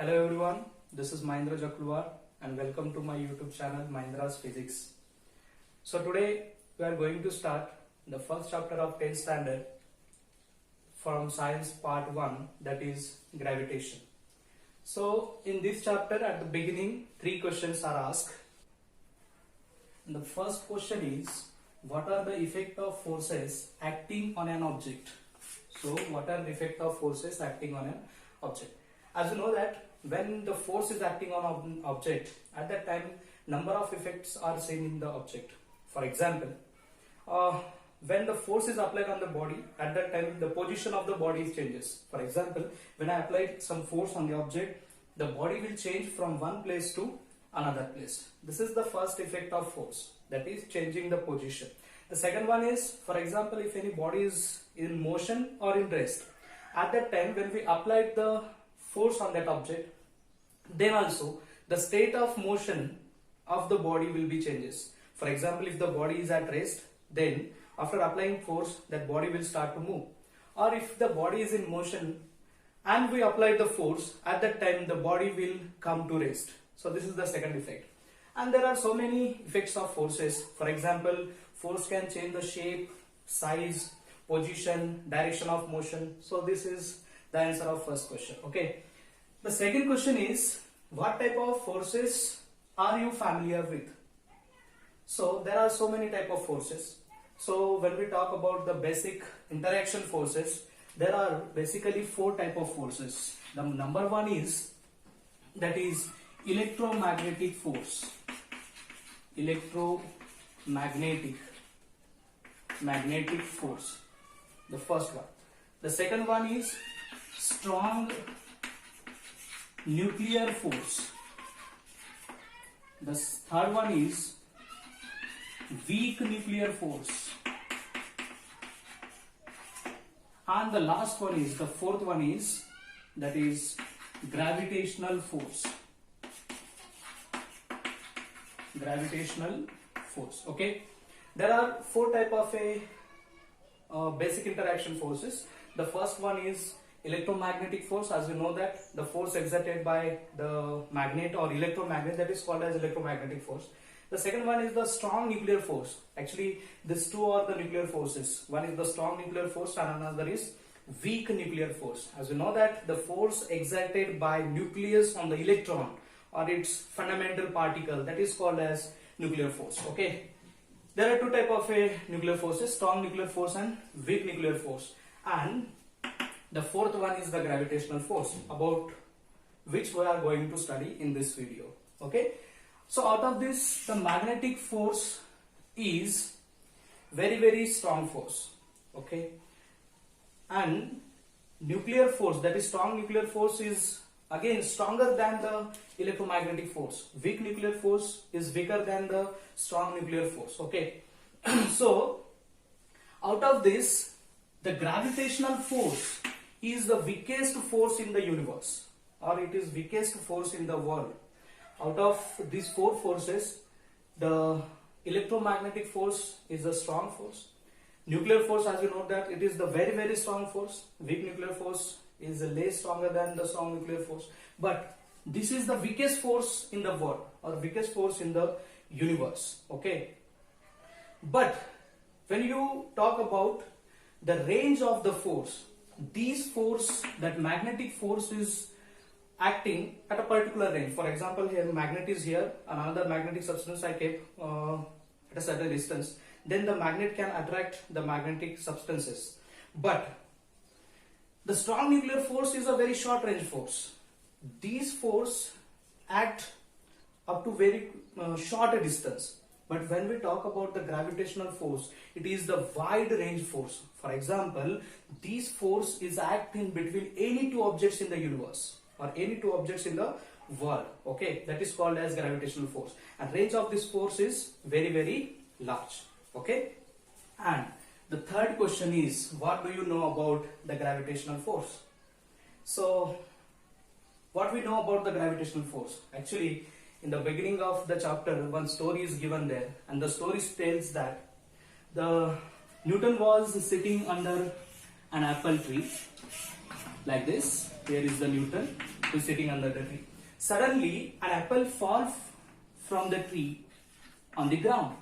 Hello everyone, this is Mahindra Jakulwar and welcome to my YouTube channel Mahindra's Physics. So today we are going to start the first chapter of 10th standard from Science Part 1, that is gravitation. So in this chapter at the beginning 3 questions are asked. And the first question is, what are the effect of forces acting on an object? So what are the effect of forces acting on an object? As you know that when the force is acting on an object, at that time number of effects are seen in the object. For example, when the force is applied on the body, at that time the position of the body changes. For example, when I applied some force on the object, the body will change from one place to another place. This is the first effect of force, that is changing the position. The second one is, for example, if any body is in motion or in rest, at that time when we applied the force on that object, then also the state of motion of the body will be changes. For example, if the body is at rest, then after applying force, that body will start to move. Or if the body is in motion and we apply the force, at that time the body will come to rest. So this is the second effect. And there are so many effects of forces. For example, force can change the shape, size, position, direction of motion. So this is the answer of first question. Okay. The second question is, what type of forces are you familiar with? So there are so many type of forces. So when we talk about the basic interaction forces, there are basically 4 type of forces. The number one is, that is electromagnetic force. Magnetic force, the first one. The second one is strong nuclear force. The third one is weak nuclear force. And the last one is, the fourth one is, that is gravitational force. Okay, there are 4 type of basic interaction forces. The first one is electromagnetic force. As you know that the force exerted by the magnet or electromagnet, that is called as electromagnetic force. The second one is the strong nuclear force. Actually these 2 are the nuclear forces. One is the strong nuclear force and another is weak nuclear force. As you know that the force exerted by nucleus on the electron or its fundamental particle, that is called as nuclear force. Okay, there are 2 type of nuclear forces, strong nuclear force and weak nuclear force. And the fourth one is the gravitational force, about which we are going to study in this video. Okay, so out of this, the magnetic force is very strong force. Okay, and nuclear force, that is strong nuclear force, is again stronger than the electromagnetic force. Weak nuclear force is weaker than the strong nuclear force. Okay, so out of this, the gravitational force is the weakest force in the universe, or it is weakest force in the world. Out of these 4 forces, the electromagnetic force is a strong force. Nuclear force, as you know that it is the very strong force. Weak nuclear force is less stronger than the strong nuclear force. But this is the weakest force in the world, or weakest force in the universe. Okay. But when you talk about the range of the force, these force, that magnetic force is acting at a particular range. For example, here magnet is here, another magnetic substance I kept at a certain distance. Then the magnet can attract the magnetic substances. But the strong nuclear force is a very short range force. These force act up to very short a distance. But when we talk about the gravitational force, it is the wide range force. For example, this force is acting between any 2 objects in the universe or any 2 objects in the world. Okay, that is called as gravitational force. And range of this force is very large. Okay, and the third question is, what do you know about the gravitational force? So what we know about the gravitational force? Actually, in the beginning of the chapter, one story is given there, and the story tells that the Newton was sitting under an apple tree like this. Here is the Newton, who is sitting under the tree. Suddenly, an apple falls from the tree on the ground,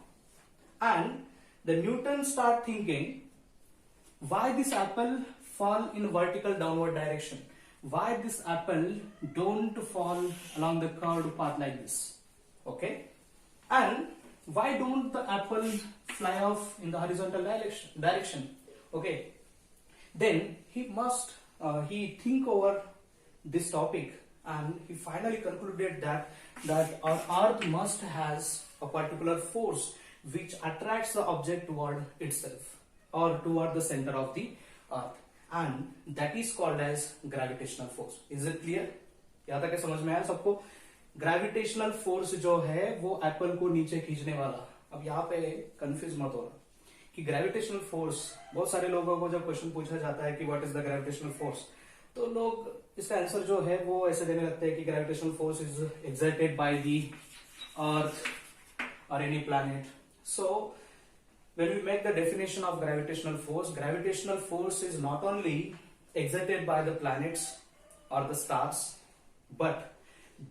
and the Newton start thinking, why this apple fall in vertical downward direction? Why this apple don't fall along the curved path like this? Okay, and why don't the apple fly off in the horizontal direction? Okay, then he think over this topic, and he finally concluded that our earth must has a particular force which attracts the object toward itself or toward the center of the earth, and that is called as gravitational force. Is it clear? यहाँ तक समझ में आया सबको? Gravitational force जो है वो Apple को नीचे खींचने वाला. अब यहाँ पे कंफ्यूज मत होना कि ग्रेविटेशनल फोर्स, बहुत सारे लोगों को जब क्वेश्चन पूछा जाता है कि what is the gravitational force, तो लोग इसका आंसर जो है वो ऐसे देने लगते हैं कि gravitational force is exerted by the earth और any planet. So when we make the definition of gravitational force is not only exerted by the planets or the stars, but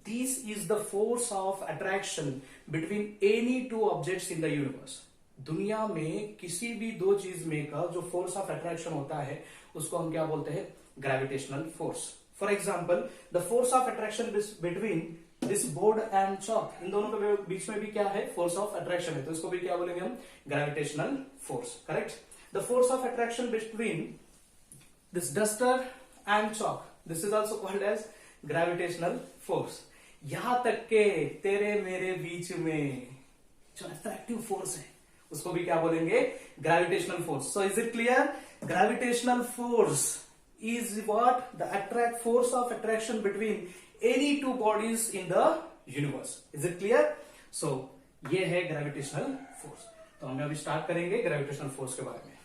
this is the force of attraction between any two objects in the universe. दुनिया में किसी भी दो चीज में का जो force of attraction होता है उसको हम क्या बोलते हैं? Gravitational force. For example, the force of attraction between this board and chalk, इन दोनों के बीच में भी क्या है? फोर्स ऑफ अट्रैक्शन है, तो इसको भी क्या बोलेंगे हम? Gravitational force. Correct. The force of attraction between this duster and chalk, this is also called as gravitational force. यहां तक के तेरे मेरे बीच में जो अट्रैक्टिव फोर्स है उसको भी क्या बोलेंगे? Gravitational force. So is it clear? Gravitational force is what? The force of attraction between any two bodies in the universe. Is it clear? So ये है gravitational force. तो हम अभी स्टार्ट करेंगे gravitational force के बारे में.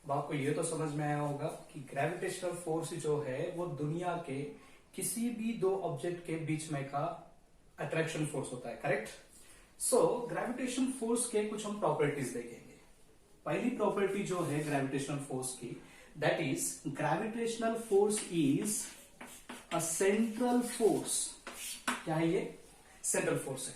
अब आपको ये तो समझ में आया होगा कि gravitational force जो है वो दुनिया के किसी भी दो ऑब्जेक्ट के बीच में का अट्रैक्शन फोर्स होता है. करेक्ट. सो ग्रेविटेशन फोर्स के कुछ हम प्रॉपर्टीज देखेंगे. पहली प्रॉपर्टी जो है ग्रेविटेशनल फोर्स की, that is gravitational force is a central force. क्या है ये? सेंट्रल फोर्स है.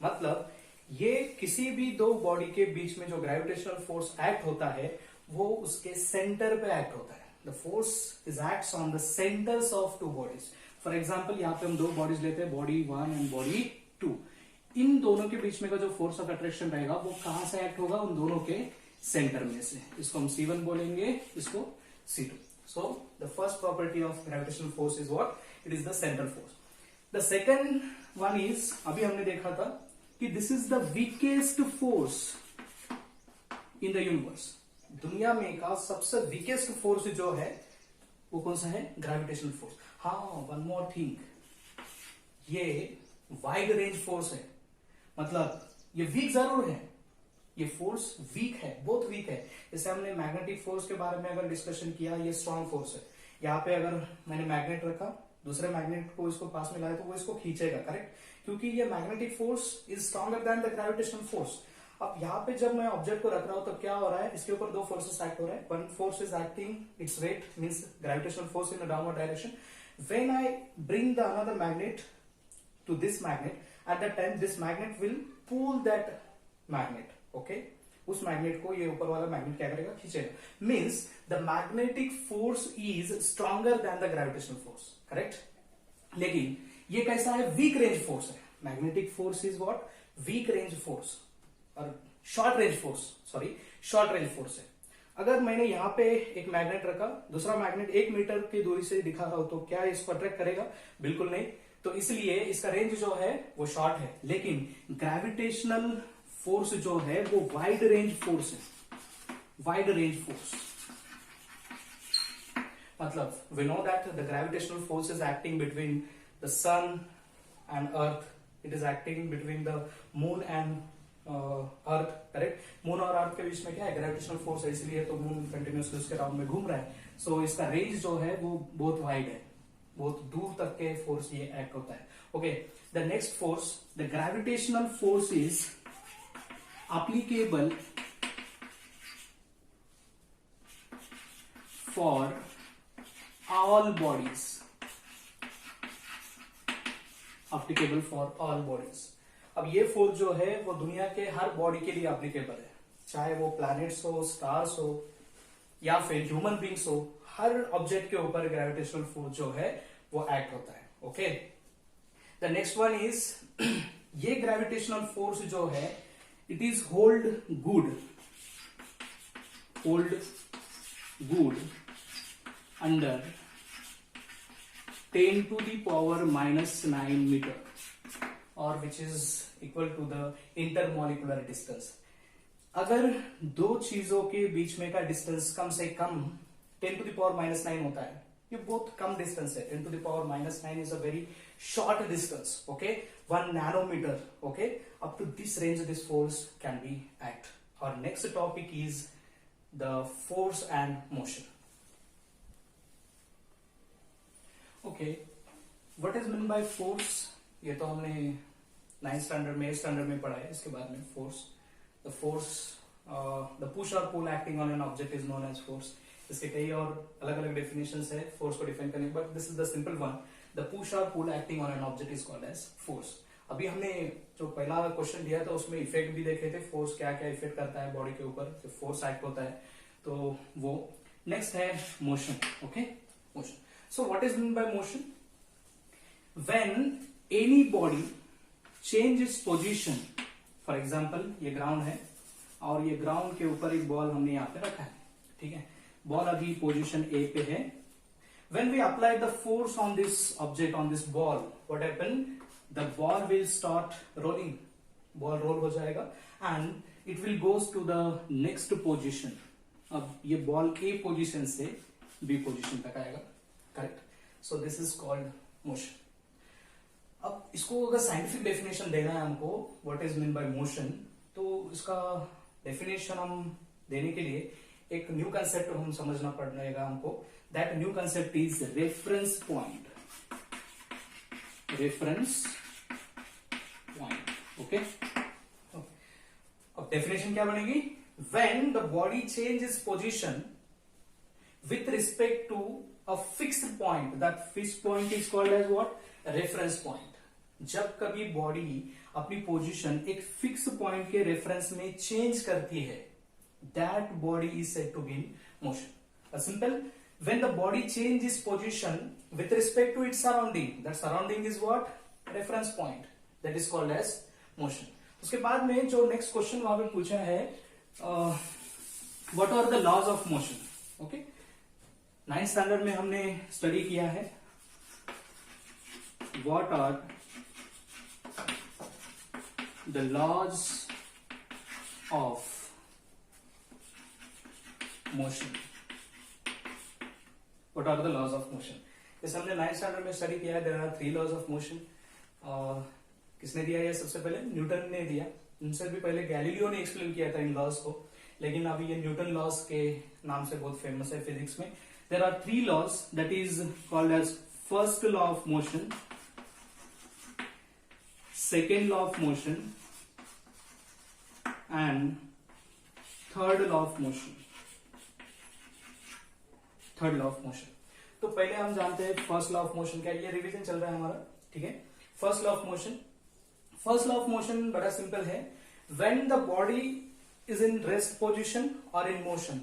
मतलब ये किसी भी दो बॉडी के बीच में जो ग्रेविटेशनल फोर्स एक्ट होता है वो उसके सेंटर पे एक्ट होता है. The force is acts on the centres of two bodies. For example, यहाँ पे हम दो बॉडीज लेते हैं, बॉडी 1 एंड बॉडी 2. इन दोनों के बीच में का जो फोर्स ऑफ अट्रैक्शन रहेगा वो कहां से एक्ट होगा? उन दोनों के सेंटर में से. इसको हम C1 बोलेंगे, इसको C2. So the first property of gravitational force is what? It is the central force. The second one is, अभी हमने देखा था कि this is the weakest force in the universe. दुनिया में का सबसे वीकेस्ट फोर्स जो है वो कौन सा है? Gravitational force. हाँ, वन मोर थिंग, ये वाइड रेंज फोर्स है. मतलब ये वीक जरूर है, ये फोर्स वीक है, बहुत वीक है. जैसे हमने मैग्नेटिक फोर्स के बारे में अगर डिस्कशन किया, ये स्ट्रॉन्ग फोर्स है. यहाँ पे अगर मैंने मैग्नेट रखा, दूसरे मैग्नेट को इसको पास में लाया तो वो इसको खींचेगा. करेक्ट. क्योंकि ये magnetic force is stronger than the gravitational force. अब यहाँ पे जब मैं ऑब्जेक्ट को रख रहा हूं तो क्या हो रहा है? इसके ऊपर दो फोर्सेस एक्ट हो रहा है. One force is acting it's weight, means gravitational force in the downward direction. When I bring the another magnet to this magnet, at that time this magnet will pull that magnet. Okay, उस magnet को ये ऊपर वाला magnet क्या करेगा? खींचेगा. Means the magnetic force is stronger than the gravitational force. Correct. लेकिन ये कैसा है? वीक रेंज फोर्स है. Magnetic force is what? Week range force और short range force, sorry, short range force है. अगर मैंने यहाँ पे एक मैग्नेट रखा, दूसरा मैग्नेट 1 मीटर की दूरी से दिखा रहा हूं, तो क्या इसको अट्रैक्ट करेगा? बिल्कुल नहीं. तो इसलिए इसका रेंज जो है वो शॉर्ट है. लेकिन ग्रेविटेशनल फोर्स जो है वो वाइड रेंज फोर्स है. वाइड रेंज फोर्स मतलब we know that the gravitational force is acting between the sun and earth. It is acting between the moon and earth. Correct. Moon और earth के बीच में क्या है? ग्रेविटेशनल फोर्स है, इसलिए तो मून कंटिन्यूसली उसके राउंड में घूम रहा है. सो इसका रेंज जो है वो बहुत वाइड है, बहुत दूर तक के फोर्स ये एक्ट होता है. Okay, the next force, the gravitational force is applicable for all bodies, applicable for all bodies. अब ये फोर्स जो है वो दुनिया के हर बॉडी के लिए एप्लीकेबल है, चाहे वो प्लैनेट्स हो, स्टार्स हो या फिर ह्यूमन बींग्स हो, हर ऑब्जेक्ट के ऊपर ग्रेविटेशनल फोर्स जो है वो एक्ट होता है। Okay, the next one is ये ग्रेविटेशनल फोर्स जो है it is hold good under 10 to the power -9 meter और which is equal to the intermolecular distance. अगर दो चीजों के बीच में का डिस्टेंस कम से कम 10 to the power -9 होता है, ये बहुत कम डिस्टेंस है। 10 to the power -9 is a very short distance, okay, 1 nanometer, okay, up to this range this force can be act. Our next topic is the force and motion. Okay, what is meant by force? ये तो हमने 9th standard में, 8th standard में पढ़ा है। इसके बाद में force, the force, the push और pull acting on an object is known as force. इसके कई और अलग अलग डेफिनेशंस है फोर्स को डिफाइन करने, but this is the simple one, the push और pull acting on an object is called as force. अभी हमने जो पहला क्वेश्चन दिया था उसमें इफेक्ट भी देखे थे, फोर्स क्या क्या इफेक्ट करता है बॉडी के ऊपर, जो फोर्स एक्ट होता है, तो वो। नेक्स्ट है motion. Okay, motion. So what is mean by motion? When any body change its position, for example ये ग्राउंड है और ये ग्राउंड के ऊपर एक बॉल हमने यहाँ पे रखा है, ठीक है, बॉल अभी पोजीशन ए पे है। When we apply the force on this object, on this ball, what happen? The ball will start rolling. Ball roll हो जाएगा and it will goes to the next position. अब ये ball A position से B position तक आएगा, correct? So this is called motion. अब इसको अगर साइंटिफिक डेफिनेशन देना है हमको, what is meant by motion, तो इसका डेफिनेशन हम देने के लिए एक न्यू कंसेप्ट हम समझना पड़ेगा हमको। That new concept is reference point. Reference point, okay. अब डेफिनेशन क्या बनेगी? When the body change its position with respect to a fixed point, that fixed point is called as what? Reference point. जब कभी body अपनी position एक fix point के reference में change करती है, that body is said to be in motion. A simple, when the body changes position with respect to its surrounding, that surrounding is what? Reference point. That is called as motion. उसके बाद में जो next question वहां पे पूछा है, what are the laws of motion? Okay, 9th standard में हमने स्टडी किया है what are the laws of motion. What are the laws of motion? जैसे हमने 9th स्टैंडर्ड में स्टडी किया है, there are 3 laws of motion. किसने दिया ये? सबसे पहले न्यूटन ने दिया। उनसे भी पहले गैलीलियो ने एक्सप्लेन किया था इन लॉज को, लेकिन अभी ये न्यूटन लॉज के नाम से बहुत फेमस है फिजिक्स में। There are 3 laws that is called as first law of motion, second law of motion and third law of motion. Third law of motion. तो पहले हम जानते हैं फर्स्ट लॉ ऑफ मोशन क्या है। ये रिवीजन चल रहा है हमारा, ठीक है। First law of motion, first law of motion बड़ा सिंपल है। When the body is in rest position और in motion,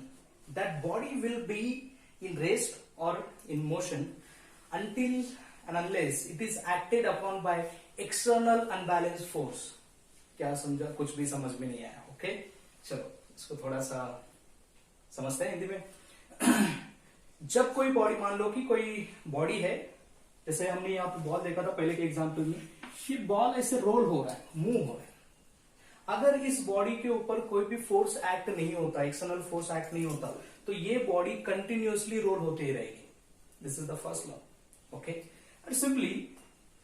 that body will be in rest और in motion until and unless it is acted upon by external unbalanced force. क्या समझा? कुछ भी समझ में नहीं आया, ओके। चलो इसको थोड़ा सा समझते हैं हिंदी में। जब कोई बॉडी, मान लो कि कोई बॉडी है, जैसे हमने यहाँ पे बॉल देखा था पहले के एग्जांपल में, ये बॉल ऐसे रोल हो रहा है, मूव हो रहा है। अगर इस बॉडी के ऊपर कोई भी फोर्स एक्ट नहीं होता, एक्सटर्नल फोर्स एक्ट नहीं होता, तो ये बॉडी कंटिन्यूअसली रोल होती रहेगी। This is the first law, okay. And simply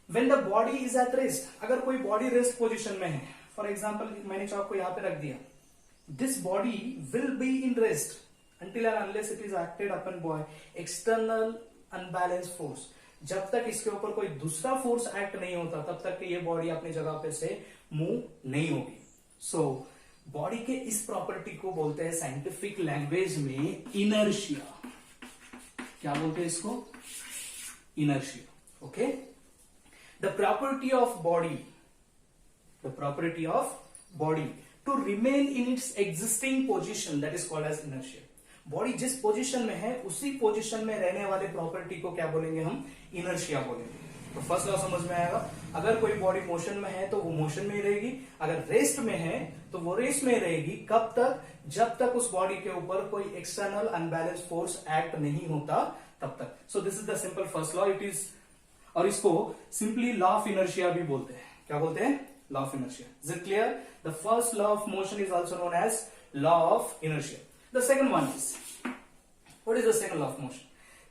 when the body is at rest, अगर कोई बॉडी रेस्ट पोजिशन में है, फॉर एग्जाम्पल मैंने चाक को यहाँ पे रख दिया, this body will be in rest until and unless it is acted upon by external unbalanced force. जब तक इसके ऊपर कोई दूसरा फोर्स एक्ट नहीं होता, तब तक ये बॉडी अपनी जगह पे से मूव नहीं होगी। सो बॉडी के इस प्रॉपर्टी को बोलते हैं साइंटिफिक लैंग्वेज में इनर्शिया। क्या बोलते हैं इसको? Inertia. Okay. The property of body to remain in its existing position, that is called as inertia. Body जिस पोजीशन में है उसी पोजीशन में रहने वाले प्रॉपर्टी को क्या बोलेंगे? हम इनर्शिया बोलेंगे. तो फर्स्ट लॉ समझ में आएगा. अगर कोई बॉडी मोशन में है तो वो मोशन में ही रहेगी, अगर रेस्ट में है तो वो रेस्ट में रहेगी. कब तक? जब तक उस बॉडी के ऊपर कोई एक्सटर्नल अनबैलेंस फोर्स एक्ट नहीं होता तब तक. So this is the simple first law. It is, और इसको सिंपली लॉ ऑफ इनर्शिया भी बोलते हैं. क्या बोलते हैं? Law of inertia. Is it clear? The first law of motion is also known as law of inertia. The second one is, what is the second law of motion?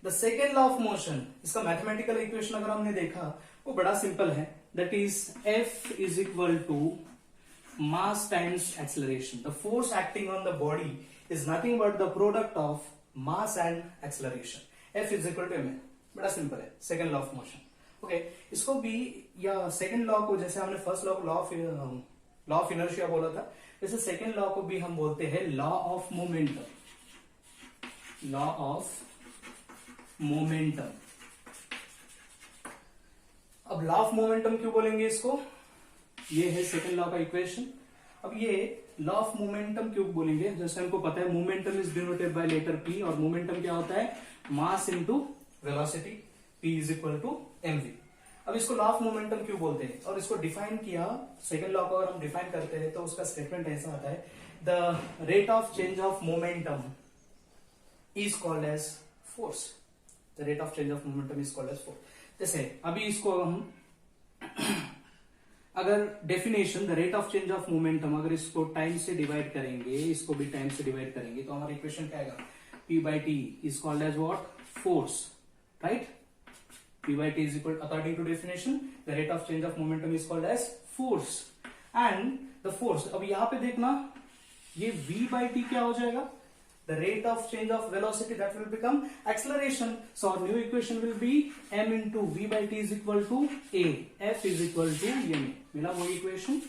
The second law of motion, इसका mathematical equation अगर हमने देखा वो बड़ा simple है. That is F is equal to mass times acceleration. The force acting on the body is nothing but the product of mass and acceleration. F is equal to m. बड़ा simple है. Second law of motion. Okay, इसको भी, या second law को जैसे हमने first law को law of inertia बोला था, वैसे सेकेंड लॉ को भी हम बोलते हैं law of momentum. Law of momentum. अब लॉ ऑफ मोमेंटम क्यों बोलेंगे इसको? ये है सेकेंड लॉ का इक्वेशन. अब ये लॉ ऑफ मोमेंटम क्यों बोलेंगे? जैसे हमको पता है momentum is denoted by letter P, और मोमेंटम क्या होता है? Mass into velocity. P is equal to mv. अब इसको लॉ ऑफ मोमेंटम क्यों बोलते हैं और इसको डिफाइन किया, सेकेंड लॉ को अगर हम डिफाइन करते हैं तो उसका स्टेटमेंट ऐसा आता है, the rate of change of momentum is called as force. The rate of change of momentum is called as force. जैसे अभी इसको हम अगर definition, the rate of change of momentum, अगर इसको टाइम से डिवाइड करेंगे, इसको भी टाइम से डिवाइड करेंगे, तो हमारा इक्वेशन क्या आएगा? P by T is called as what? Force, right? P by T is equal, according to definition, the rate of change of momentum is called as force. And the force, अब यहाँ पे देखना, ये V by T क्या हो जाएगा? The rate of change of velocity, that will become acceleration. So our new equation will be m into V by T is equal to A. F is equal to ma. मिला वो equation?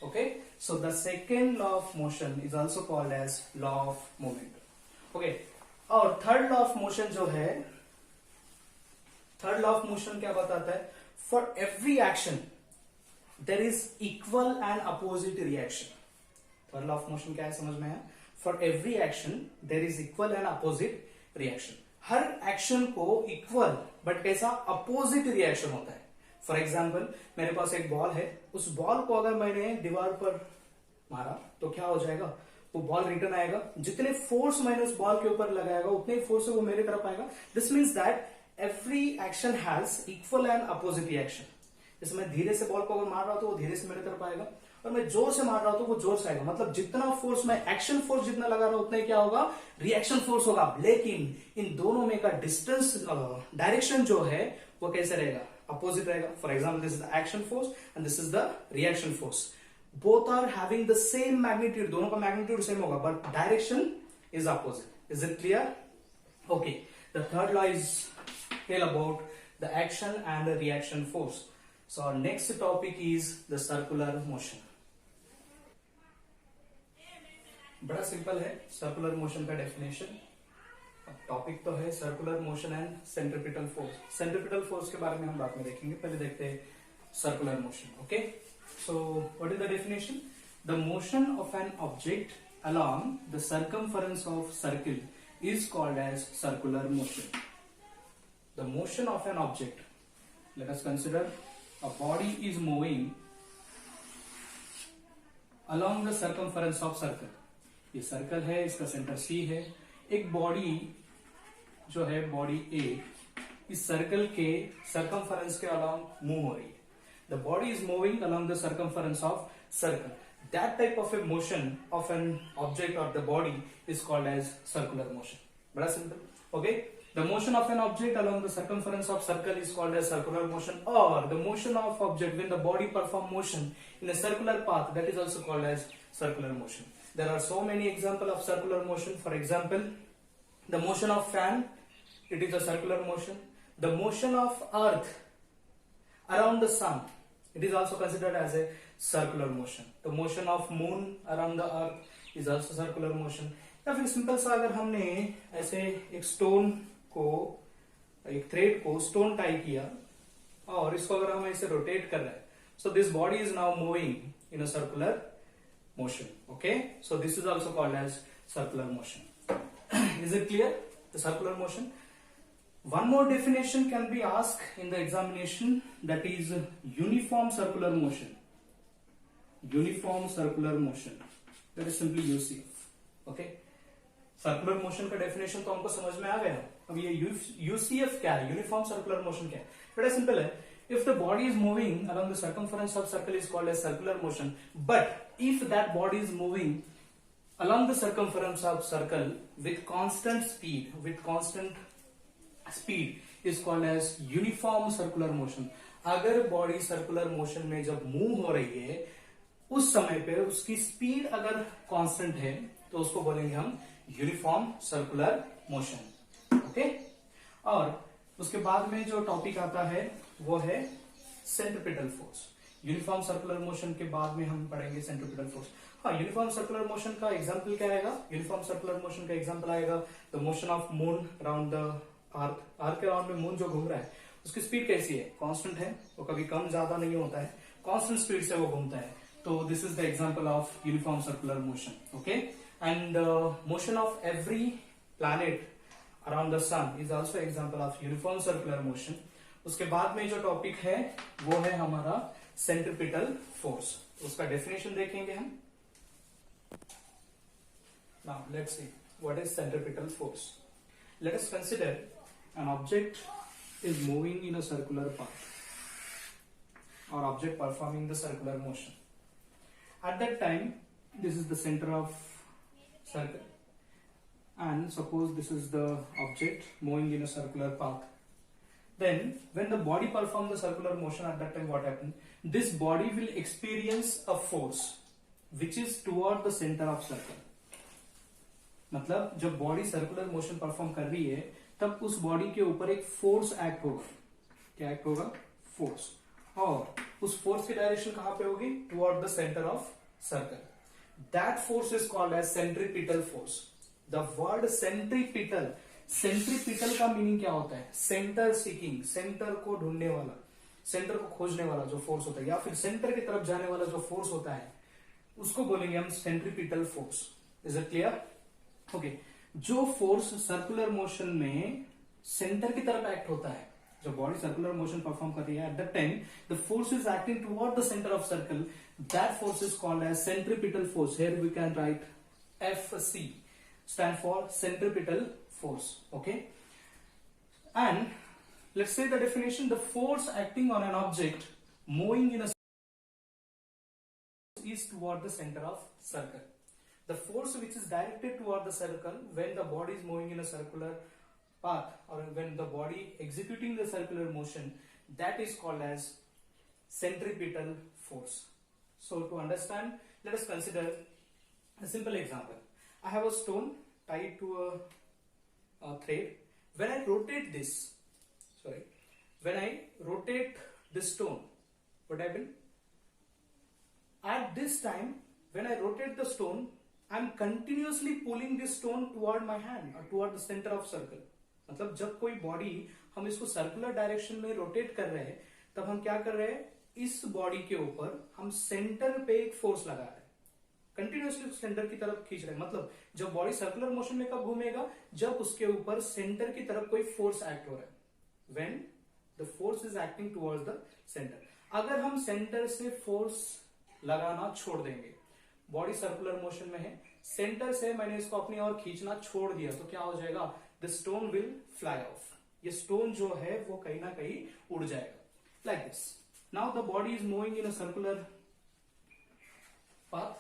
Okay. So the second law of motion is also called as law of momentum. Okay. और third law of motion जो है, third law of motion क्या बताता है? For every action there is equal and opposite reaction. Third law of motion क्या है समझ में है? For every action there is equal and opposite reaction. Her action को इक्वल बट कैसा? अपोजिट रिएक्शन होता है. फॉर एग्जाम्पल, मेरे पास एक बॉल है, उस बॉल को अगर मैंने दीवार पर मारा तो क्या हो जाएगा? वो बॉल रिटर्न आएगा. जितने फोर्स मैंने उस बॉल के ऊपर लगाएगा उतने फोर्स से वो मेरे तरफ आएगा. This means that every action has equal and opposite reaction. जैसे मैं धीरे से बॉल को अगर मार रहा हूं तो वो धीरे से मेरे तरफ आएगा, और मैं जोर से मार रहा हूं तो वो जोर से आएगा. मतलब जितना फोर्स मैं एक्शन फोर्स जितना लगा रहा हूं उतना क्या होगा? रिएक्शन फोर्स होगा. लेकिन इन दोनों में का डिस्टेंस, डायरेक्शन जो है वो कैसे रहेगा? अपोजिट रहेगा. For example, this is the action force and this is the reaction force. Both are having the same magnitude, दोनों का मैग्नीट्यूड सेम होगा but direction is opposite. Is it clear? Okay. The third law is tell about the action and the reaction force. So our next topic is the circular motion. बड़ा simple है circular motion का definition. अब topic तो है circular motion and centripetal force. Centripetal force के बारे में हम बाद में देखेंगे, पहले देखते हैं circular motion. Okay. So what is the definition? The motion of an object along the circumference of circle is called as circular motion. The motion of an object, let us consider a body is moving along the circumference of circle. ये circle है, इसका centre C है. एक body जो है, body A, इस circle के circumference के अलॉन्ग मूव हो रही है. The body is moving along the circumference of circle. That type of a motion of an object or the body is called as circular motion. बड़ा simple. Okay. The motion of an object along the circumference of circle is called as circular motion, or the motion of object when the body perform motion in a circular path, that is also called as circular motion. There are so many examples of circular motion. For example, the motion of fan, it is a circular motion. The motion of earth around the sun, it is also considered as a circular motion. The motion of moon around the earth is also circular motion. या फिर simple सा अगर हमने ऐसे एक stone को एक thread को स्टोन टाई किया और इसको अगर हम ऐसे रोटेट कर रहे हैं, so this body is now moving in a circular motion. Okay, so this is also called as circular motion. Is it clear? The circular motion. One more definition can be asked in the examination, that is uniform circular motion. Uniform circular motion. That is simply UCF. Okay. Circular motion का definition तो हमको समझ में आ गया. अब ये UCF क्या है, यूनिफॉर्म सर्कुलर मोशन क्या है? बड़ा सिंपल है. If the body is moving along the circumference of circle is called as circular motion. But if that body is moving along the circumference of circle with constant speed is called as uniform circular motion. अगर body circular motion में जब move हो रही है उस समय पे उसकी स्पीड अगर कांस्टेंट है तो उसको बोलेंगे हम यूनिफॉर्म सर्कुलर मोशन. ओके, और उसके बाद में जो टॉपिक आता है वो है centripetal force. Uniform circular motion के बाद में हम पढ़ेंगे सेंट्रीपिटल फोर्स. हाँ, यूनिफॉर्म सर्कुलर मोशन का एग्जांपल क्या आएगा? यूनिफॉर्म सर्कुलर मोशन का एग्जांपल आएगा the motion of moon around the earth. Earth के अराउंड में मून जो घूम रहा है उसकी स्पीड कैसी है? कांस्टेंट है, वो कभी कम ज्यादा नहीं होता है, कांस्टेंट स्पीड से वो घूमता है. तो this is the example of uniform circular motion. Okay, and motion of every planet around the sun is also example of uniform circular motion. उसके बाद में जो टॉपिक है वो है हमारा सेंट्रीपिटल फोर्स. उसका डेफिनेशन देखेंगे हम. Now let's see what is centripetal force. Let us consider an object is moving in a circular path और object performing the circular motion. At that time this is the centre of circle and suppose this is the object moving in a circular path. Then when the body performs the circular motion, at that time what happens? This body will experience a force which is toward the center of circle. मतलब जब body circular motion perform कर रही है तब उस body के ऊपर एक फोर्स एक्ट होगा. क्या एक्ट होगा? फोर्स. और उस फोर्स की डायरेक्शन कहां पे होगी? Toward the centre of circle. That force is called as centripetal force. The word centripetal, centripetal का मीनिंग क्या होता है? सेंटर सीकिंग, सेंटर को ढूंढने वाला, सेंटर को खोजने वाला जो फोर्स होता है, या फिर सेंटर की तरफ जाने वाला जो फोर्स होता है उसको बोलेंगे हम centripetal force. Is it clear? Okay, जो फोर्स सर्कुलर मोशन में सेंटर की तरफ एक्ट होता है, जब बॉडी सर्कुलर मोशन परफॉर्म कर रही है, at that time the force is acting toward the centre of circle. That force is called as centripetal force. Here we can write FC, stand for centripetal force. Okay, and let's say the definition: the force acting on an object moving in a is toward the center of circle. The force which is directed toward the circle when the body is moving in a circular path, or when the body executing the circular motion, that is called as centripetal force. So to understand, let us consider a simple example. I have a stone tied to a thread. When I rotate this stone, what happens? At this time, when I rotate the stone, I am continuously pulling this stone toward my hand or toward the center of circle. मतलब जब कोई body हम इसको circular direction में rotate कर रहे हैं तब हम क्या कर रहे हैं? इस बॉडी के ऊपर हम सेंटर पे एक फोर्स लगा रहे हैं, कंटिन्यूसली सेंटर की तरफ खींच रहे हैं. मतलब जब बॉडी सर्कुलर मोशन में कब घूमेगा? जब उसके ऊपर सेंटर की तरफ कोई फोर्स एक्ट हो रहा है. When the force is acting towards the centre. अगर हम सेंटर से फोर्स लगाना छोड़ देंगे, बॉडी सर्कुलर मोशन में है, सेंटर से मैंने इसको अपनी ओर खींचना छोड़ दिया तो क्या हो जाएगा? The stone will fly of. ये स्टोन जो है वो कहीं ना कहीं उड़ जाएगा. Like this. Now the body is moving in a circular path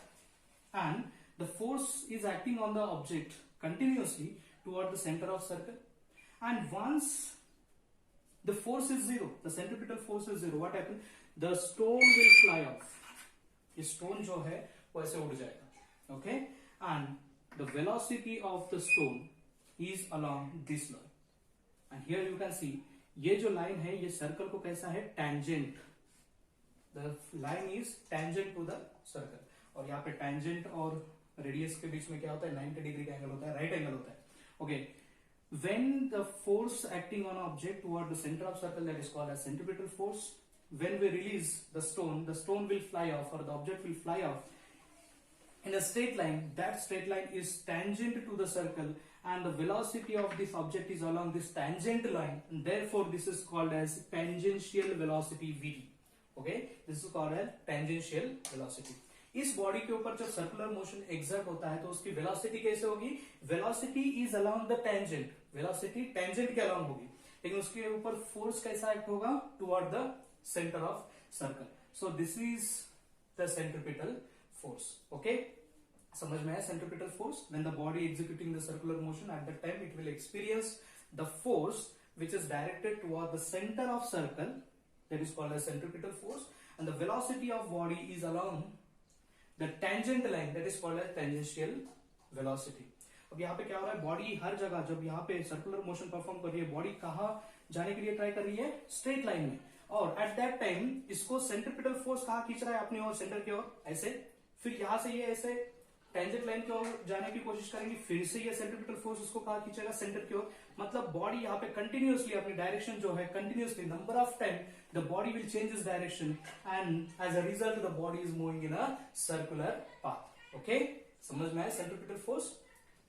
and the force is acting on the object continuously toward the center of circle, and once the force is zero, the centripetal force is zero, what happens? The stone will fly off. ये stone जो है वो ऐसे उड़ जाएगा. Okay, and the velocity of the stone is along this line, and here you can see ये जो line है ये सर्कल को कैसा है? tangent. The line is tangent to the circle. और यहाँ पे टेंजेंट और रेडियस के बीच में क्या होता है? 90 डिग्री का एंगल होता है, राइट एंगल होता है. Okay, when the force acting on object toward the center of circle, that is called as centripetal force. When we release the stone will fly off, or the object will fly off in a straight line. That straight line is tangent to the circle, and the velocity of this object is along this tangent line, and therefore this is called as tangential velocity Vt. Okay, this is called as tangential velocity. इस body के ऊपर जब circular motion exert होता है तो उसकी velocity कैसे होगी? Velocity is along the tangent, velocity tangent के अलोंग होगी, लेकिन उसके ऊपर फोर्स कैसा एक्ट होगा? Toward the centre of circle. So this is the centripetal force. Okay, समझ में आया? Centripetal force, when the body executing the circular motion, at that time it will experience the force which is directed toward the center of circle, that is called as centripetal force, and the velocity of body is along the tangent line, that is called as tangential velocity. अब यहाँ पे क्या हो रहा है? Body हर जगह जब यहाँ पे सर्कुलर मोशन परफॉर्म कर रही है, बॉडी कहाँ जाने के लिए ट्राई कर रही है? स्ट्रेट लाइन में. और एट दैट टाइम इसको सेंट्रिपिटल फोर्स कहाँ खींच रहा है? अपनी ओर, सेंटर की ओर, ऐसे. फिर यहां से ये ऐसे टेंजेंट लाइन की ओर जाने की कोशिश करेंगी, फिर से ये सेंट्रिपिटल फोर्स इसको कहाँ खींचेगा? सेंटर की ओर. मतलब बॉडी यहाँ पे कंटिन्यूअसली अपनी डायरेक्शन जो है, continuously number of time the body will change its direction, and as a result the body is moving in a circular path. Okay, समझ में आया सेंट्रिपिटल फोर्स?